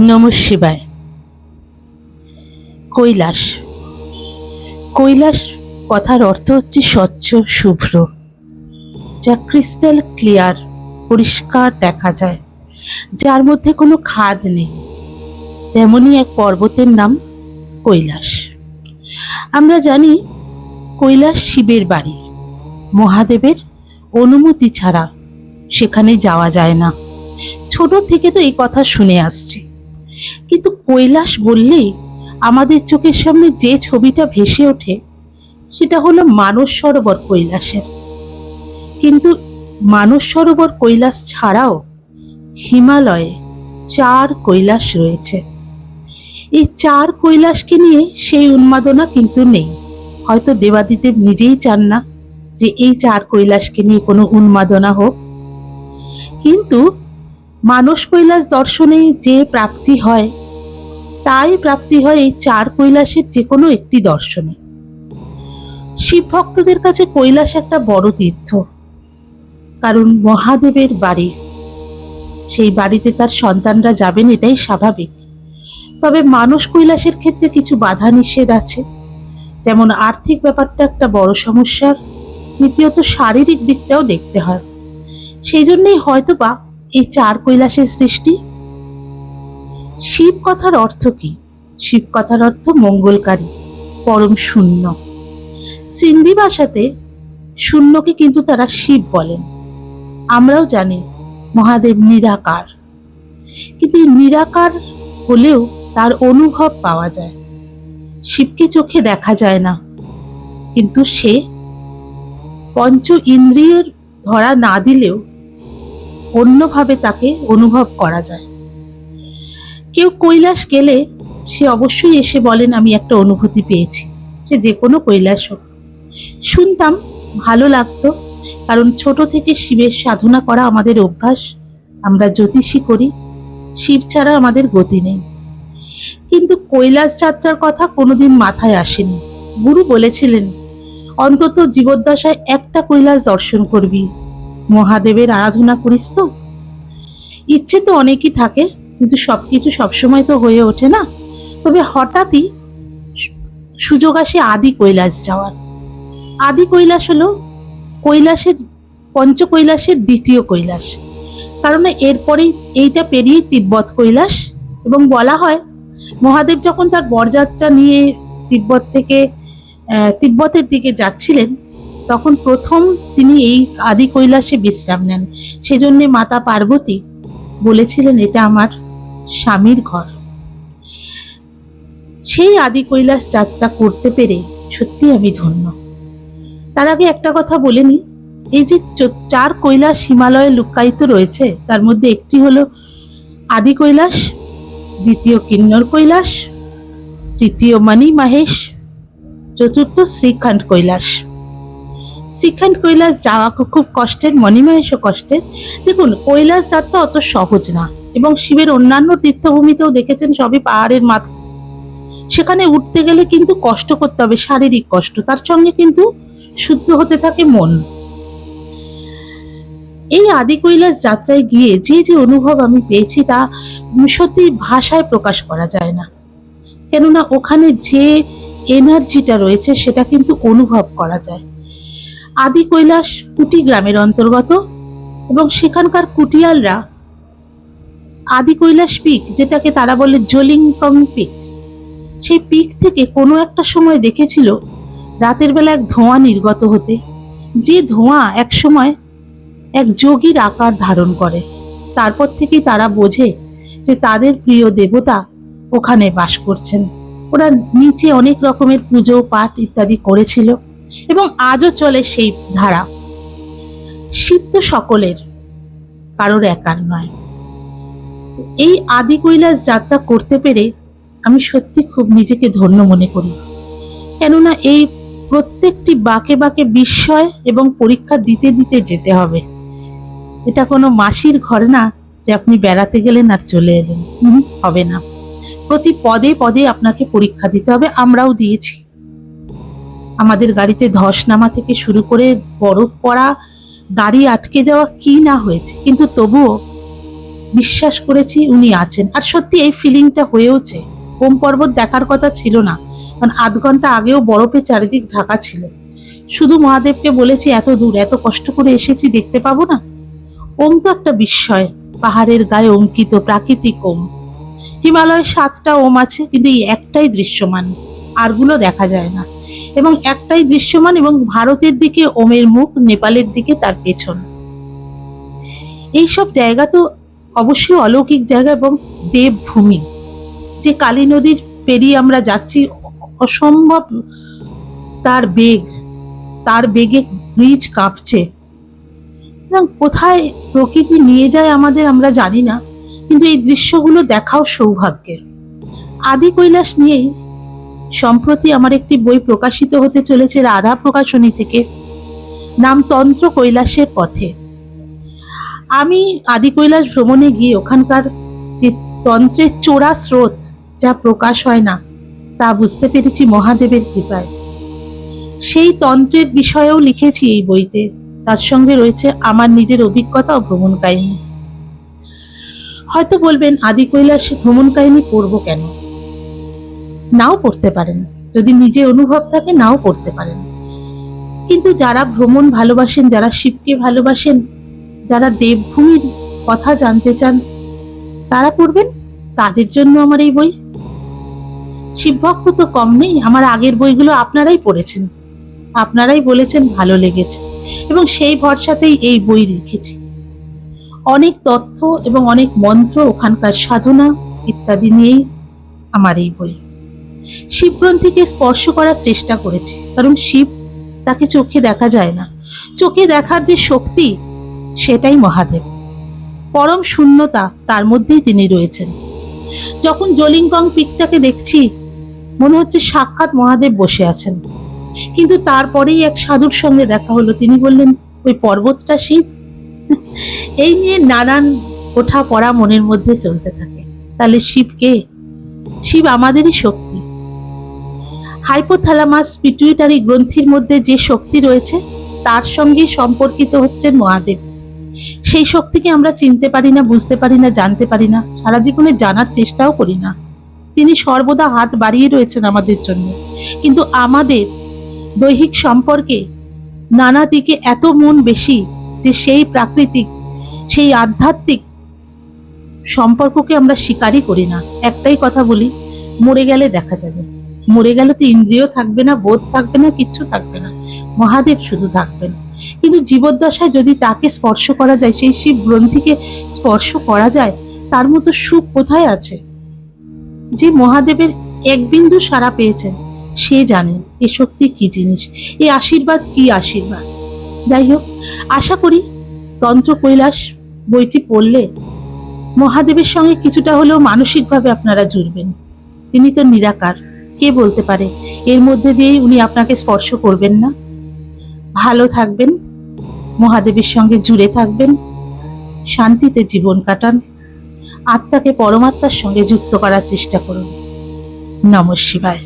নমঃ শিবায়। কৈলাস। কৈলাস কথার অর্থ হচ্ছে স্বচ্ছ, শুভ্র, যা ক্রিস্টাল ক্লিয়ার, পরিষ্কার দেখা যায়, যার মধ্যে কোনো খাদ নেই। তেমনই এক পর্বতের নাম কৈলাস। আমরা জানি কৈলাস শিবের বাড়ি। মহাদেবের অনুমতি ছাড়া সেখানে যাওয়া যায় না। ছোট থেকে তো এই কথা শুনে আসছি, কিন্তু কৈলাস বললেই আমাদের চোখের সামনে যে ছবিটা ভেসে ওঠে সেটা হলো মানস সরোবর কৈলাসের। কিন্তু মানস সরোবর কৈলাস ছাড়াও হিমালয়ে 4 কৈলাস রয়েছে। এই 4 কৈলাসকে নিয়ে সেই উন্মাদনা কিন্তু নেই। হয়তো দেবাদিদেব নিজেই চান না যে এই 4 কৈলাসকে নিয়ে কোনো উন্মাদনা হোক। কিন্তু মানস কৈলাস দর্শনে যে প্রাপ্তি হয়, তাই প্রাপ্তি হয় এই 4 কৈলাসের যে কোনো একটি দর্শনে। শিব ভক্তদের কাছে কৈলাস একটা বড় তীর্থ, কারণ মহাদেবের বাড়ি। সেই বাড়িতে তার সন্তানরা যাবেন, এটাই স্বাভাবিক। তবে মানস কৈলাসের ক্ষেত্রে কিছু বাধা নিষেধ আছে, যেমন আর্থিক ব্যাপারটা একটা বড় সমস্যার, দ্বিতীয়ত শারীরিক দিকটাও দেখতে হয়। সেই জন্যই হয়তোবা এই 4 কৈলাসের সৃষ্টি। শিব কথার অর্থ কি? শিব কথার অর্থ মঙ্গলকারী, পরম শূন্য। সিন্ধি ভাষাতে শূন্যকে কিন্তু তারা শিব বলেন। আমরাও জানি মহাদেব নিরাকার, কিন্তু এই নিরাকার হলেও তার অনুভব পাওয়া যায়। শিবকে চোখে দেখা যায় না, কিন্তু সে পঞ্চ ইন্দ্রিয়ের ধরা না দিলেও অন্যভাবে তাকে অনুভব করা যায়। কেউ কৈলাস গেলে সে অবশ্যই এসে বলেন আমি একটা অনুভূতি পেয়েছি, সে যে কোনো কৈলাস হোক। শুনতাম, ভালো লাগতো, কারণ ছোট থেকে শিবের সাধনা করা আমাদের অভ্যাস। আমরা জ্যোতিষী করি, শিব ছাড়া আমাদের গতি নেই। কিন্তু কৈলাস যাত্রার কথা কোনোদিন মাথায় আসেনি। গুরু বলেছিলেন অন্তত জীবদ্দশায় একটা কৈলাস দর্শন করবি, মহাদেবের আরাধনা করিস তো। ইচ্ছে তো অনেকই থাকে, কিন্তু সবকিছু সবসময় তো হয়ে ওঠে না। তবে হঠাৎই সুযোগ আসে আদি কৈলাস যাওয়ার। আদি কৈলাস হলো কৈলাসের পঞ্চ কৈলাসের দ্বিতীয় কৈলাস, কারণ এরপরেই এইটা পেরিয়ে তিব্বত কৈলাস। এবং বলা হয় মহাদেব যখন তার বরযাত্রা নিয়ে তিব্বত থেকে তিব্বতের দিকে যাচ্ছিলেন, তখন প্রথম তিনি এই আদি কৈলাসে বিশ্রাম নেন। সেজন্য মাতা পার্বতী বলেছিলেন এটা আমার স্বামীর ঘর। সেই আদি কৈলাস যাত্রা করতে পেরে সত্যি আমি ধন্য। তার আগে একটা কথা বলে নি, এই যে 4 কৈলাস হিমালয়ে লুক্কায়িত রয়েছে, তার মধ্যে একটি হলো আদি কৈলাস, দ্বিতীয় কিন্নর কৈলাস, তৃতীয় মণি মহেশ, চতুর্থ শ্রীখণ্ড কৈলাস। শ্রীখণ্ড কৈলাস যাওয়া খুব কষ্টের, মণিমহেশও কষ্টের। দেখুন, কৈলাস যাত্রা অত সহজ না, এবং শিবের অন্যান্য তীর্থভূমিতেও দেখেছেন সবই পাহাড়ের মাথা। সেখানে উঠতে গেলে কিন্তু কষ্ট করতে হবে, শারীরিক কষ্ট, তার সঙ্গে কিন্তু শুদ্ধ হতে থাকে মন। এই আদি কৈলাস যাত্রায় গিয়ে যে যে অনুভব আমি পেয়েছি তা সত্যি ভাষায় প্রকাশ করা যায় না। কেননা ওখানে যে এনার্জিটা রয়েছে সেটা কিন্তু অনুভব করা যায়। আদি কৈলাস কুটি গ্রামের অন্তর্গত, এবং সেখানকার কুটিয়ালরা আদি কৈলাস পিক, যেটাকে তারা বলে জলিংকং পিক, সেই পিক থেকে কোনো একটা সময় দেখেছিল রাতের বেলা এক ধোঁয়া নির্গত হতে, যে ধোঁয়া এক সময় এক যোগীর আকার ধারণ করে। তারপর থেকে তারা বোঝে যে তাদের প্রিয় দেবতা ওখানে বাস করছেন। ওরা নিচে অনেক রকমের পুজো পাঠ ইত্যাদি করেছিল, এবং আজও চলে সেই ধারা। শিব তো সকলের, কারোর একার নয়। এই আদি কৈলাস যাত্রা করতে পেরে আমি সত্যি খুব নিজেকে ধন্য মনে করি। কেননা এই প্রত্যেকটি বাঁকে বাঁকে বিস্ময় এবং পরীক্ষা দিতে দিতে যেতে হবে। এটা কোনো মাসির ঘর না যে আপনি বেড়াতে গেলেন আর চলে এলেন, হবে না। প্রতি পদে পদে আপনাকে পরীক্ষা দিতে হবে। আমরাও দিয়েছি। আমাদের গাড়িতে ধস নামা থেকে শুরু করে বরফ পড়া, গাড়ি আটকে যাওয়া, কি না হয়েছে, কিন্তু তবুও বিশ্বাস করেছি উনি আছেন। আর সত্যি এই ফিলিংটা হয়েওছে। ওম পর্বত দেখার কথা ছিল না, কারণ আধ ঘন্টা আগেও বরফে চারিদিক ঢাকা ছিল। শুধু মহাদেবকে বলেছি এত দূর এত কষ্ট করে এসেছি, দেখতে পাবো না? ওম তো একটা বিস্ময়, পাহাড়ের গায়ে অঙ্কিত প্রাকৃতিক ওম। হিমালয়ে 7টা ওম আছে, কিন্তু এই একটাই দৃশ্যমান, আরগুলো দেখা যায় না। এবং একটাই দৃশ্যমান, এবং ভারতের দিকে ওমের মুখ, নেপালের দিকে তার পেছন। এইসব জায়গা তো অবশ্যই অলৌকিক জায়গা এবং দেবভূমি। যে কালী নদীর পেরিয়ে আমরা যাচ্ছি, অসম্ভব তার বেগে ব্রিজ কাঁপছে। কোথায় প্রকৃতি নিয়ে যায় আমাদের আমরা জানি না, কিন্তু এই দৃশ্যগুলো দেখাও সৌভাগ্যের। আদি কৈলাস নিয়েই সম্প্রতি আমার একটি বই প্রকাশিত হতে চলেছে রাধা প্রকাশনী থেকে, নাম তন্ত্র কৈলাসের পথে। আমি আদি কৈলাস ভ্রমণে গিয়ে ওখানকার যে তন্ত্রের চোরা স্রোত যা প্রকাশ হয় না, তা বুঝতে পেরেছি মহাদেবের কৃপায়। সেই তন্ত্রের বিষয়েও লিখেছি এই বইতে। তার সঙ্গে রয়েছে আমার নিজের অভিজ্ঞতা ও ভ্রমণ কাহিনী। হয়তো বলবেন আদি কৈলাস ভ্রমণ কাহিনী পড়বো কেন? নাও পড়তে পারেন, যদি নিজে অনুভব থাকে নাও পড়তে পারেন। কিন্তু যারা ভ্রমণ ভালোবাসেন, যারা শিবকে ভালোবাসেন, যারা দেবভূমির কথা জানতে চান, তারা পড়বেন। তাদের জন্য আমার এই বই। শিবভক্ত তো কম নেই। আমার আগের বইগুলো আপনারাই পড়েছেন, আপনারাই বলেছেন ভালো লেগেছে, এবং সেই ভরসাতেই এই বই লিখেছি। অনেক তথ্য এবং অনেক মন্ত্র, ওখানকার সাধনা ইত্যাদি নিয়েই আমার এই বই। শিবগ্রন্থিকে স্পর্শ করার চেষ্টা করেছি, কারণ শিব, তাকে চোখে দেখা যায় না। চোখে দেখার যে শক্তি, সেটাই মহাদেব। পরম শূন্যতা, তার মধ্যেই তিনি রয়েছেন। যখন জলিংগং পিকটাকে দেখছি, মনে হচ্ছে সাক্ষাৎ মহাদেব বসে আছেন। কিন্তু তারপরেই এক সাধুর সঙ্গে দেখা হলো, তিনি বললেন ওই পর্বতটা শিব। এই নিয়ে নানান ওঠা পড়া মনের মধ্যে চলতে থাকে। তাহলে শিব কে? শিব আমাদেরই শক্তি। হাইপোথ্যালামাস পিটুইটারি গ্রন্থির মধ্যে যে শক্তি রয়েছে, তার সঙ্গে সম্পর্কিত হচ্ছেন মহাদেব। সেই শক্তিকে আমরা চিনতে পারি না, বুঝতে পারি না, জানতে পারি না, সারা জীবনে জানার চেষ্টাও করি না। তিনি সর্বদা হাত বাড়িয়ে রয়েছেন আমাদের জন্য, কিন্তু আমাদের দৈহিক সম্পর্কে নানা দিকে এত মন বেশি যে সেই প্রাকৃতিক, সেই আধ্যাত্মিক সম্পর্ককে আমরা স্বীকারই করি না। একটাই কথা বলি, মরে গেলে দেখা যাবে। মরে গেলে তো ইন্দ্রিয় থাকবে না, বোধ থাকবে না, কিচ্ছু থাকবে না, মহাদেব শুধু থাকবেন। কিন্তু জীবদ্দশায় যদি তাকে স্পর্শ করা যায়, সেই শিব গ্রন্থিকে স্পর্শ করা যায়, তার মতো সুখ কোথায় আছে? যে মহাদেবের এক বিন্দু সাড়া পেয়েছেন, সে জানেন এ শক্তি কি জিনিস, এই আশীর্বাদ কি আশীর্বাদ। যাই হোক, আশা করি তন্ত্র কৈলাস বইটি পড়লে মহাদেবের সঙ্গে কিছুটা হলেও মানসিকভাবে আপনারা জুড়বেন। তিনি তো নিরাকার, কে বলতে পারে এর মধ্যে দিয়েই উনি আপনাকে স্পর্শ করবেন না? ভালো থাকবেন, মহাদেবের সঙ্গে জুড়ে থাকবেন, শান্তিতে জীবন কাটান, আত্মাকে পরমাত্মার সঙ্গে যুক্ত করার চেষ্টা করুন। নমঃ শিবায়।